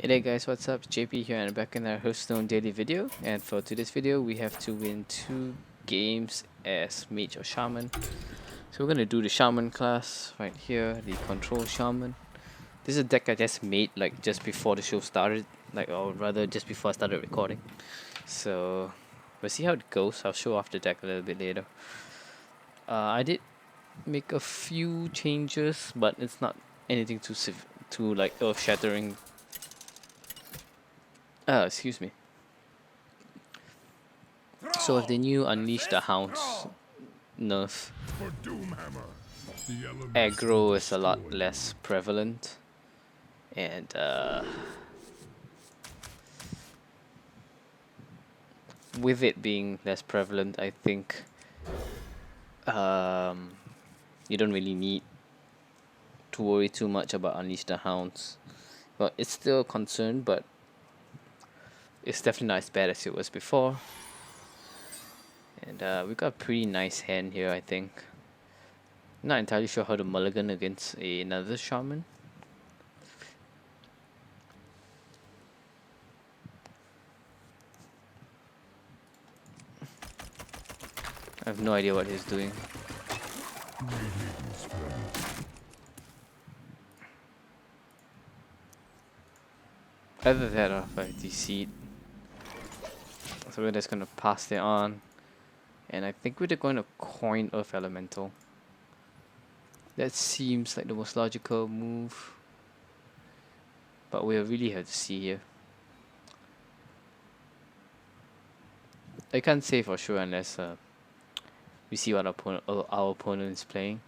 Hey there guys, what's up? JP here and back in our Hearthstone daily video. And for today's video, we have to win 2 games as Mage or Shaman. So we're gonna do the Shaman class right here, the Control Shaman. This is a deck I just made like just before the show started, or rather just before I started recording. So we'll see how it goes. I'll show off the deck a little bit later. I did make a few changes, but it's not anything too like earth-shattering. Excuse me. So if the new Unleash the Hounds nerf, aggro is a lot less prevalent, and with it being less prevalent, I think you don't really need to worry too much about Unleash the Hounds. Well, it's still a concern, but it's definitely not as bad as it was before. And we got a pretty nice hand here, I think. Not entirely sure how to mulligan against another Shaman. I have no idea what he's doing. Either that or if I deceit. So we're just gonna pass it on. And I think we're going to coin Earth Elemental. That seems like the most logical move. But we'll really have to see here. I can't say for sure unless we see what our opponent is playing.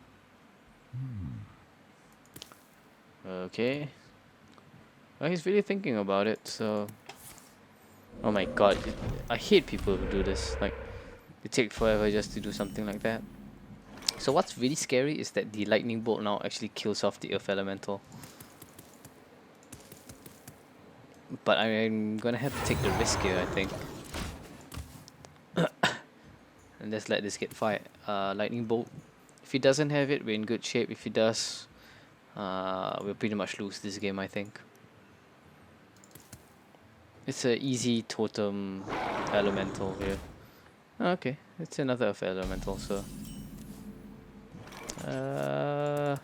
Okay. Well, he's really thinking about it, so... Oh my god, I hate people who do this. Like, it takes forever just to do something like that. So what's really scary is that the lightning bolt now actually kills off the Earth Elemental. But I'm gonna have to take the risk here, I think. And let's let this get fired. Lightning bolt. If he doesn't have it, we're in good shape. If he does, we'll pretty much lose this game, I think. It's an easy totem elemental here. Okay, it's another Earth Elemental, so... I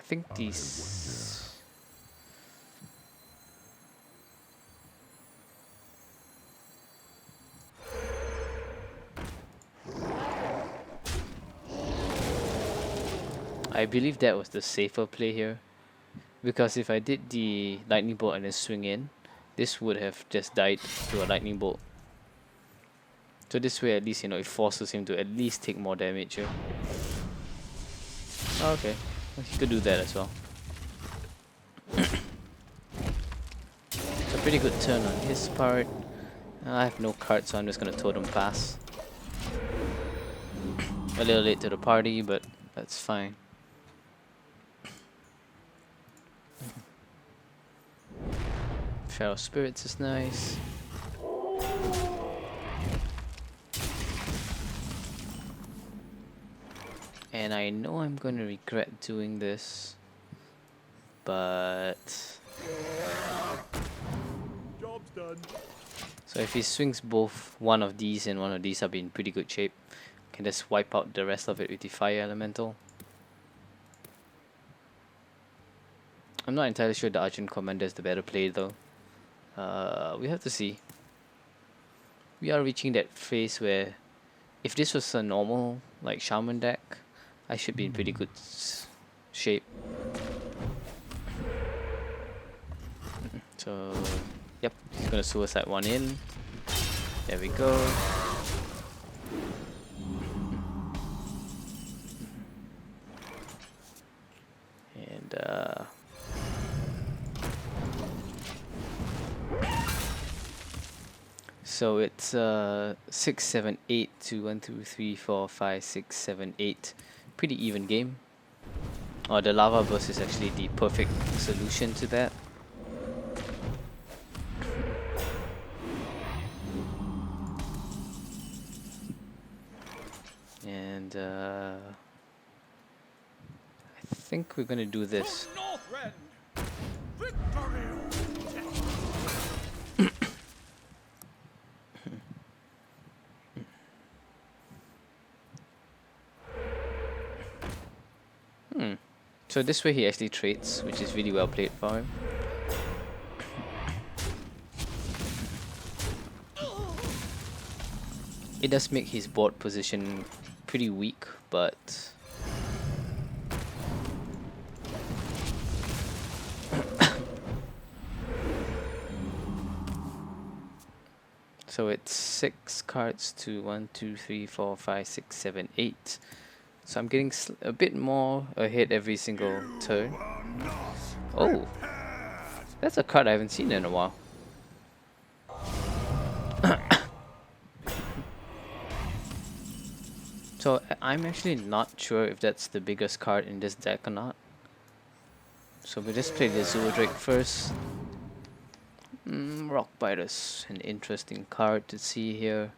think these... I believe that was the safer play here. Because if I did the lightning bolt and then swing in, this would have just died to a lightning bolt. So this way at least, you know, it forces him to at least take more damage here. Oh, okay, well, he could do that as well. It's a pretty good turn on his part. I have no cards, so I'm just gonna totem pass. A little late to the party, but that's fine. Feral Spirits is nice. And I know I'm gonna regret doing this, but... Job's done. So if he swings both one of these and one of these, I'll be in pretty good shape. Can just wipe out the rest of it with the Fire Elemental. I'm not entirely sure the Argent Commander is the better play though. We have to see. We are reaching that phase where if this was a normal like Shaman deck, I should be in pretty good shape. So, yep, he's gonna suicide one in. There we go. And so it's 6, 7, 8 to 1, 2, 3, 4, 5, 6, 7, 8. Pretty even game. The lava burst is actually the perfect solution to that. And I think we're gonna do this. So this way he actually trades, which is really well played for him. It does make his board position pretty weak, but so it's 6 cards to 1, 2, 3, 4, 5, 6, 7, 8. So I'm getting a bit more ahead every single turn. Oh, that's a card I haven't seen in a while. So I'm actually not sure if that's the biggest card in this deck or not. So we'll just play the Zodrake first. Rock Biters, an interesting card to see here.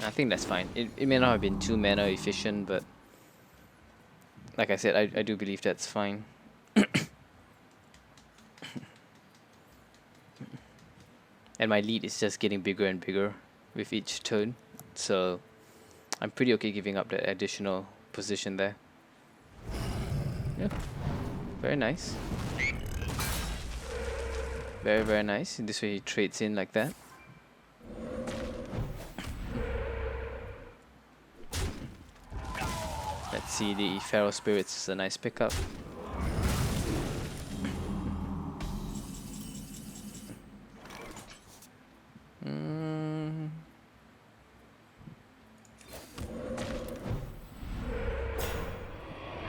I think that's fine. It may not have been too mana efficient, but like I said, I do believe that's fine. And my lead is just getting bigger and bigger with each turn, so I'm pretty okay giving up that additional position there. Yeah, very nice. Very, very nice. This way he trades in like that. Let's see, the Feral Spirits is a nice pickup.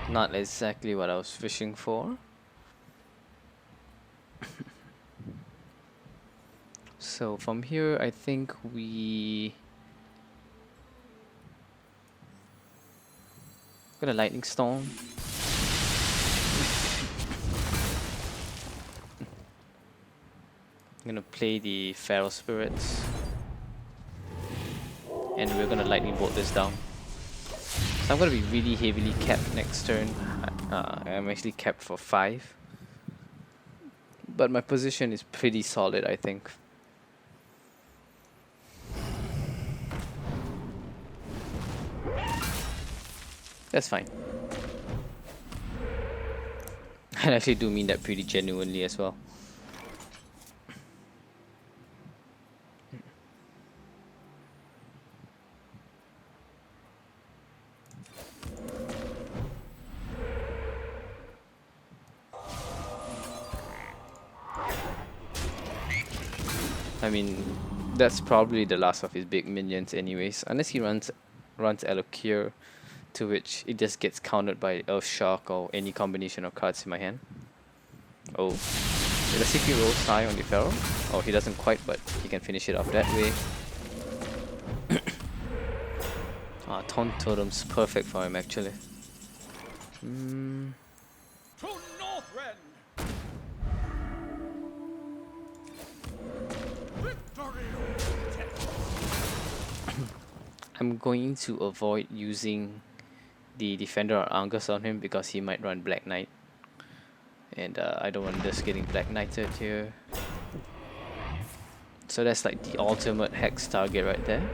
Not exactly what I was fishing for. So from here, I think we got a Lightning Storm. I'm gonna play the Feral Spirits, and we're gonna Lightning Bolt this down. So I'm gonna be really heavily capped next turn. I'm actually capped for 5, but my position is pretty solid, I think. That's fine. I actually do mean that pretty genuinely as well. I mean, that's probably the last of his big minions anyways, unless he runs Alokir, to which it just gets countered by Earthshock or any combination of cards in my hand. Oh, does he roll high on the Feral? Oh, he doesn't quite, but he can finish it off that way. Taunt Totem's perfect for him actually. I'm going to avoid using the Defender or Angus on him because he might run Black Knight. And I don't want this getting Black Knighted here. So that's like the ultimate Hex target right there.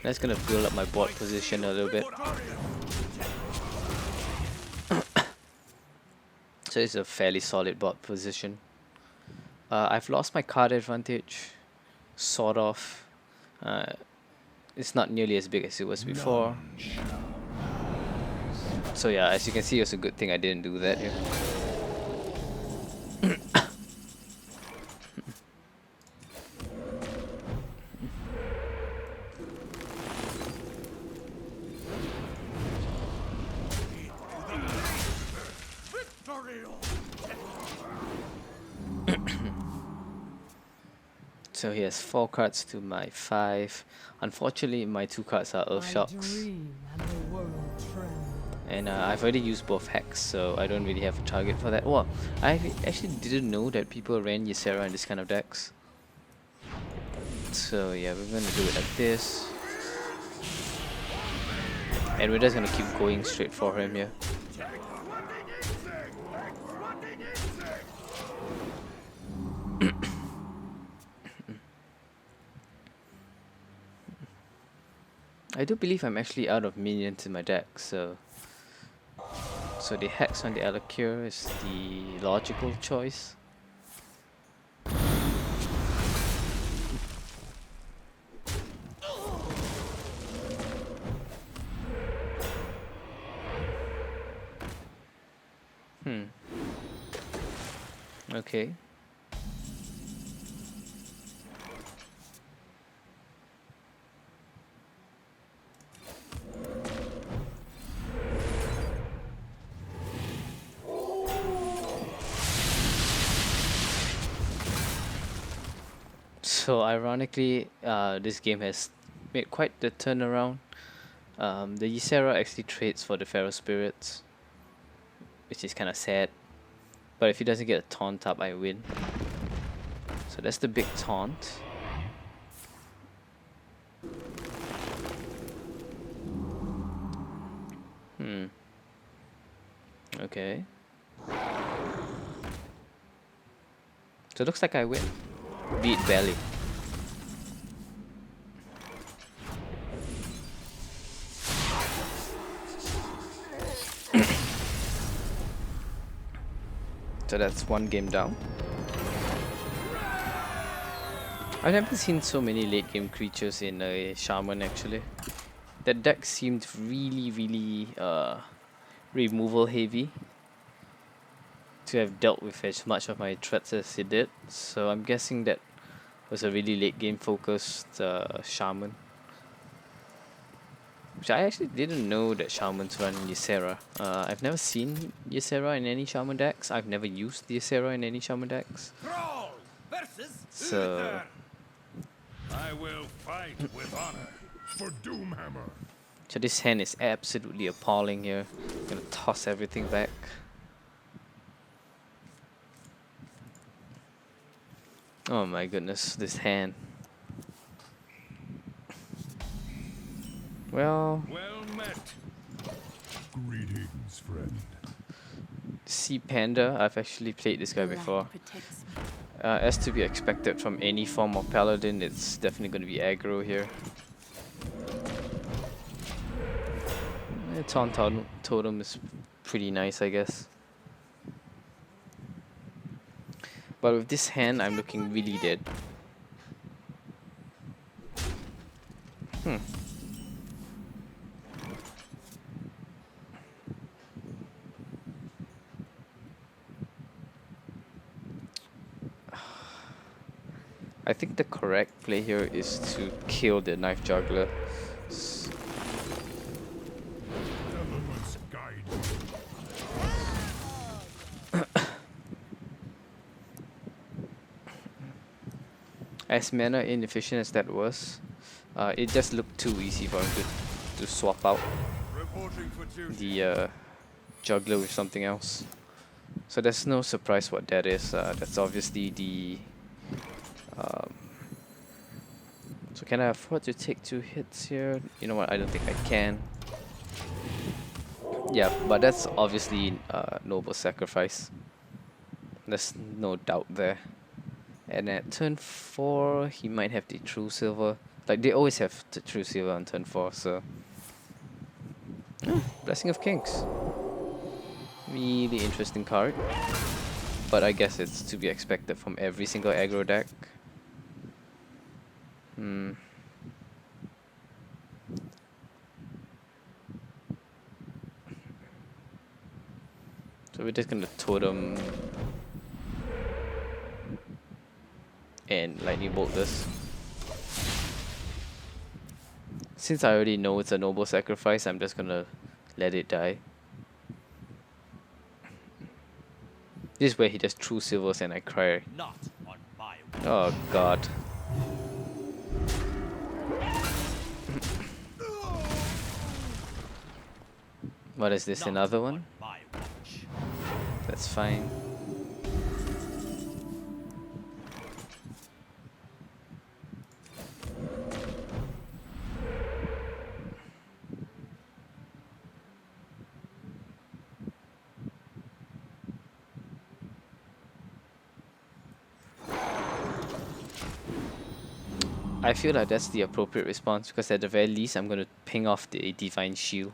That's gonna build up my board position a little bit. So it's a fairly solid board position. I've lost my card advantage, sort of. It's not nearly as big as it was before. So yeah, as you can see, it's a good thing I didn't do that here. So he has 4 cards to my 5. Unfortunately, my 2 cards are Earth Shocks. And I've already used both Hex, so I don't really have a target for that. Well, I actually didn't know that people ran Ysera in this kind of decks. So yeah, we're gonna do it like this. And we're just gonna keep going straight for him here. I do believe I'm actually out of minions in my deck, so the Hex on the Alakir is the logical choice. Okay. So ironically, this game has made quite the turnaround. The Ysera actually trades for the Pharaoh Spirits, which is kind of sad. But if he doesn't get a taunt up, I win. So that's the big taunt. Okay. So it looks like I win. Beat Belly. So that's 1 game down. I've never seen so many late game creatures in a Shaman actually. That deck seemed really removal heavy to have dealt with as much of my threats as it did. So I'm guessing that was a really late game focused Shaman. Which I actually didn't know that Shamans run Ysera. I've never seen Ysera in any Shaman decks. I've never used Ysera in any Shaman decks. So I will fight with honor for Doomhammer. So this hand is absolutely appalling here. Gonna toss everything back. Oh my goodness, this hand. Well met. Greetings, friend. Sea Panda, I've actually played this guy before. As to be expected from any form of paladin, it's definitely going to be aggro here. Taunt Totem is pretty nice, I guess. But with this hand, I'm looking really dead. I think the correct play here is to kill the Knife Juggler. As mana inefficient as that was, it just looked too easy for him to swap out the Juggler with something else. So there's no surprise what that is. That's obviously the... so can I afford to take 2 hits here? You know what, I don't think I can. Yeah, but that's obviously noble sacrifice. There's no doubt there. And at turn 4, he might have the True Silver. Like, they always have the True Silver on turn 4, so... Blessing of Kings. Really interesting card. But I guess it's to be expected from every single aggro deck. So we're just gonna totem and lightning bolt this. Since I already know it's a noble sacrifice, I'm just gonna let it die. This is where he just True Silvers and I cry. Not on my Oh god. What is this, another one? My watch. That's fine. I feel like that's the appropriate response because at the very least I'm going to ping off the Divine Shield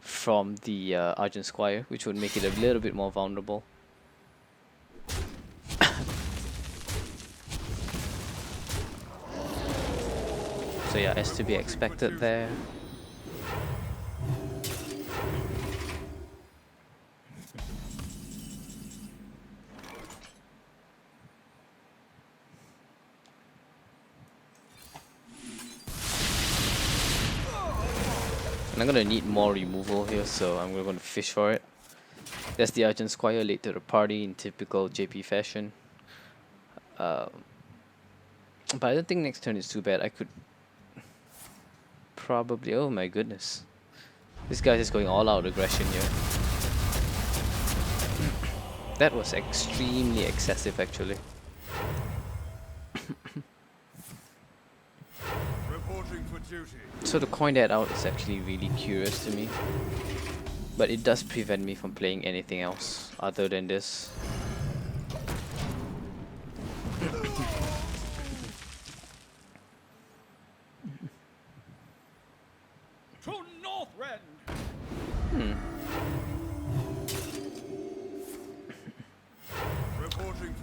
from the Argent Squire, which would make it a little bit more vulnerable. So yeah, as to be expected there. And I'm gonna need more removal here, so I'm going to fish for it. That's the Argent Squire late to the party in typical JP fashion. But I don't think next turn is too bad. I could probably... Oh my goodness. This guy's just going all out aggression here. That was extremely excessive actually. So to coin that out is actually really curious to me. But it does prevent me from playing anything else other than this. To Northrend.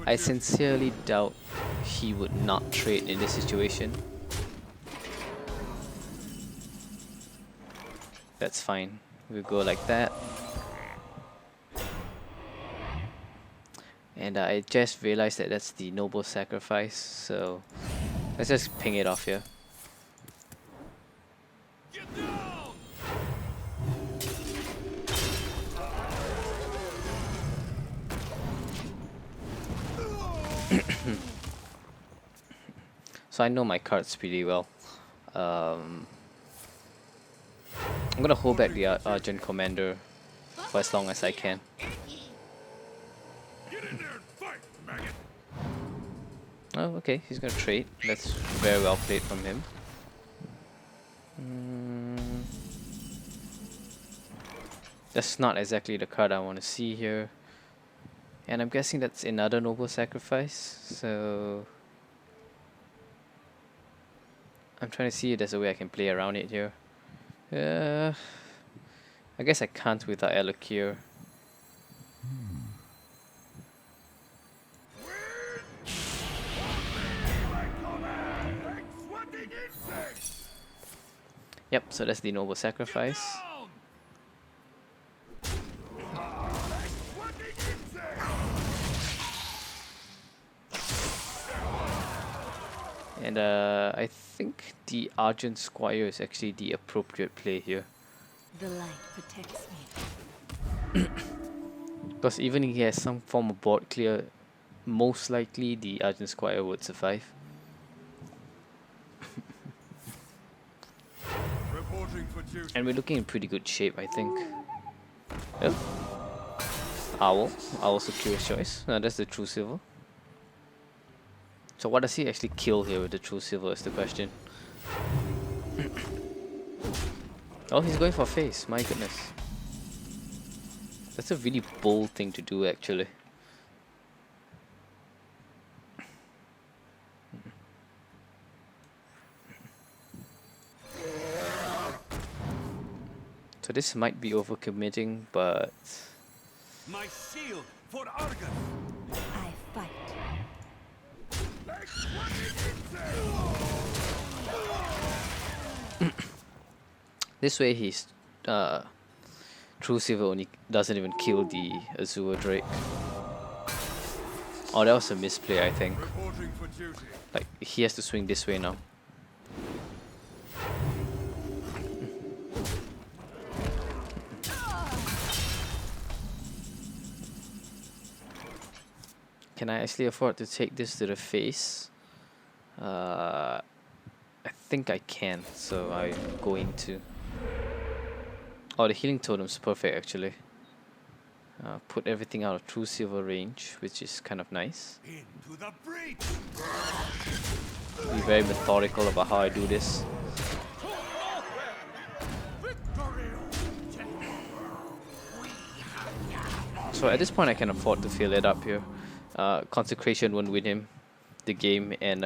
I sincerely doubt he would not trade in this situation. That's fine. We'll go like that. And I just realized that that's the noble sacrifice, so let's just ping it off here. Get down. So I know my cards pretty well. I'm gonna hold back the Argent Commander for as long as I can. Get in there and fight, maggot! Oh, okay, he's gonna trade. That's very well played from him. That's not exactly the card I want to see here. And I'm guessing that's another noble sacrifice, so... I'm trying to see if there's a way I can play around it here. I guess I can't without Elokir. Yep, so that's the noble sacrifice. And I think the Argent Squire is actually the appropriate play here. The light protects me. Because even if he has some form of board clear, most likely the Argent Squire would survive. And we're looking in pretty good shape, I think. Yep. Owl. Owl's a curious choice. No, that's the True Silver. So what does he actually kill here with the True Silver is the question. Oh, he's going for face. My goodness. That's a really bold thing to do, actually. So this might be overcommitting, but... My shield for Argus. I fight. This way his True Silver only doesn't even kill the Azure Drake. Oh, that was a misplay, I think. Like, he has to swing this way now. Can I actually afford to take this to the face? I think I can, so I'm going to. Oh, the healing totem's perfect actually. Put everything out of true silver range, which is kind of nice. Into the breach! Be very methodical about how I do this. So at this point I can afford to fill it up here. Consecration won't win him the game, and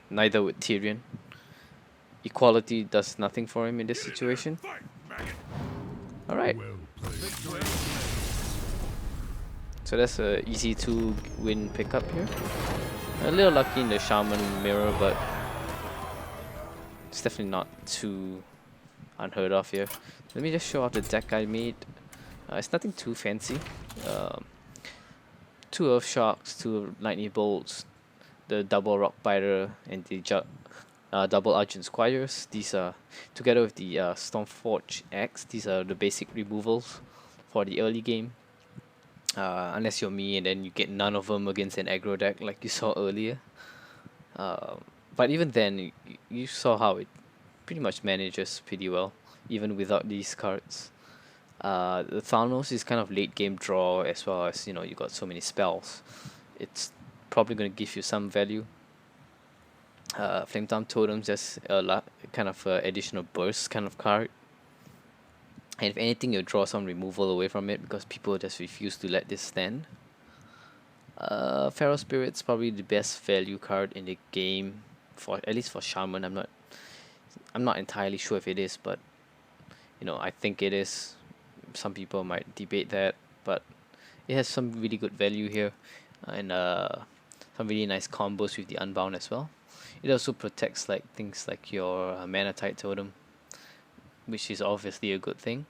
neither would Tyrion. Equality does nothing for him in this situation. Fight, maggot. Alright, Well played. so that's a easy 2-win pickup here. A little lucky in the Shaman mirror, but it's definitely not too unheard of here. Let me just show off the deck I made. It's nothing too fancy. 2 Earth Sharks, 2 Lightning Bolts, the double Rock Biter, and the double Argent Squires. These are, together with the Stormforge Axe, these are the basic removals for the early game. Unless you're me and then you get none of them against an aggro deck like you saw earlier. But even then, you saw how it pretty much manages pretty well, even without these cards. The Thanos is kind of late game draw, as well as, you know, you got so many spells. It's probably going to give you some value. Flame Tongue Totem's just a kind of additional burst kind of card. And if anything, you'll draw some removal away from it because people just refuse to let this stand. Feral Spirit's probably the best value card in the game, for at least for Shaman. I'm not entirely sure if it is, but you know, I think it is. Some people might debate that, but it has some really good value here, and some really nice combos with the Unbound as well. It also protects like things like your Mana Tide Totem, which is obviously a good thing.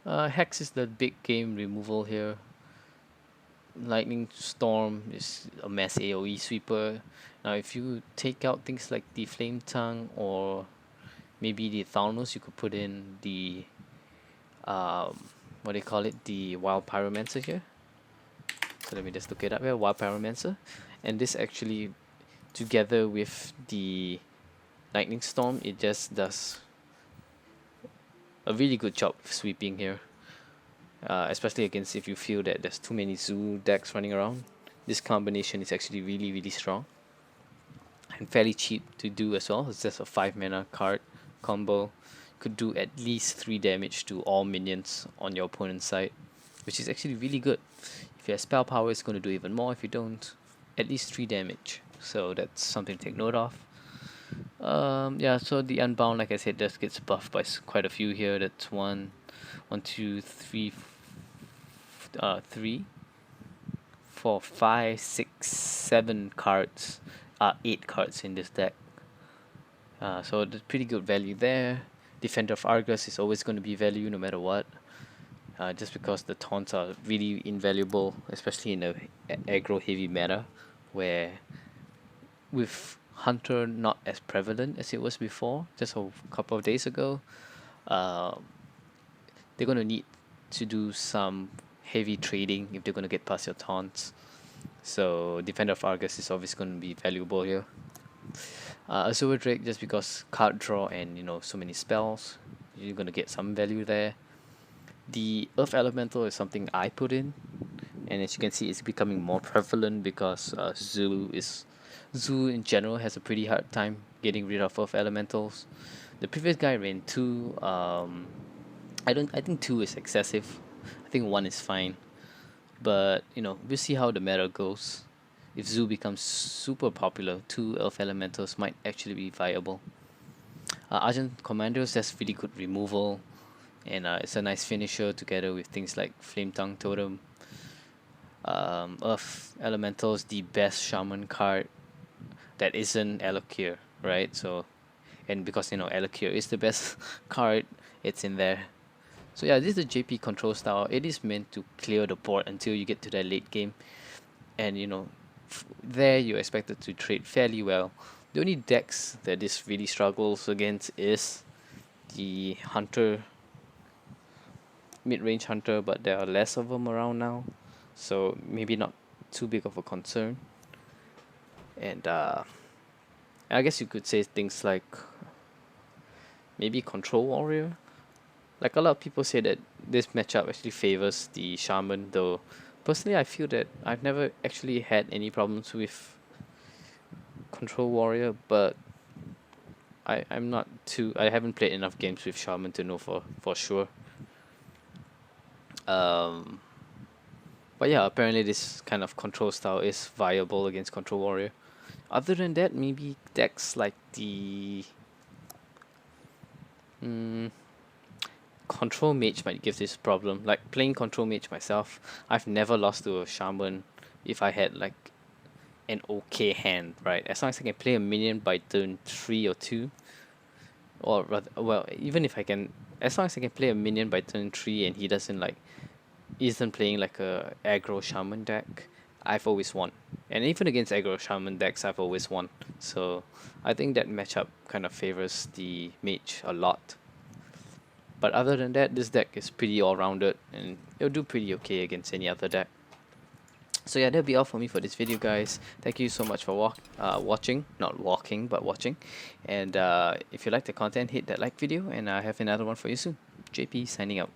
Hex is the big game removal here. Lightning Storm is a mass AoE sweeper. Now if you take out things like the Flame Tongue or maybe the Thanos, you could put in the what do you call it, the Wild Pyromancer here. So let me just look it up here, Wild Pyromancer. And this actually, together with the Lightning Storm, it just does a really good job of sweeping here. Especially against if you feel that there's too many zoo decks running around. This combination is actually really strong. And fairly cheap to do as well. It's just a 5 mana card combo. Could do at least 3 damage to all minions on your opponent's side, which is actually really good. If you have spell power, it's going to do even more. If you don't, at least 3 damage. So that's something to take note of. Yeah, so the Unbound, like I said, just gets buffed by quite a few here. That's 1, 2, 3, 3, 4, 5, 6, 7 cards. 8 cards in this deck. So there's pretty good value there. Defender of Argus is always going to be value no matter what. Just because the taunts are really invaluable, especially in a aggro heavy meta, where with Hunter not as prevalent as it was before, just a couple of days ago, they're going to need to do some heavy trading if they're going to get past your taunts. So Defender of Argus is obviously going to be valuable here. Azure Drake, just because card draw and, you know, so many spells, you're going to get some value there. The Earth Elemental is something I put in, and as you can see, it's becoming more prevalent because Zoo in general has a pretty hard time getting rid of Earth Elementals. The previous guy ran 2. I think 2 is excessive. I think 1 is fine, but you know, we'll see how the meta goes. If Zoo becomes super popular, 2 Earth Elementals might actually be viable. Argent Commandos, that's really good removal, and it's a nice finisher together with things like Flame Tongue Totem. Earth Elementals, the best Shaman card that isn't Elokir, right? So, and because, you know, Elokir is the best card, it's in there. So yeah, this is the JP control style. It is meant to clear the board until you get to that late game, and you know, there you're expected to trade fairly well. The only decks that this really struggles against is the Hunter, mid-range Hunter, but there are less of them around now, so maybe not too big of a concern. And I guess you could say things like maybe Control Warrior. Like a lot of people say that this matchup actually favors the Shaman, though personally I feel that I've never actually had any problems with Control Warrior, but I'm not too, I haven't played enough games with Shaman to know for sure. Um, but yeah, apparently this kind of control style is viable against Control Warrior. Other than that, maybe decks like the Control Mage might give this problem. Like playing Control Mage myself, I've never lost to a Shaman if I had like an okay hand, right? As long as I can play a minion by turn 3 or 2, or rather, well, even if I can, as long as I can play a minion by turn 3 and he doesn't like, isn't playing like a aggro Shaman deck, I've always won. And even against aggro Shaman decks, I've always won. So I think that matchup kind of favors the mage a lot. But other than that, this deck is pretty all-rounded and it'll do pretty okay against any other deck. So yeah, that'll be all for me for this video, guys. Thank you so much for watching, not walking, but watching. And if you like the content, hit that like video, and I have another one for you soon. JP signing out.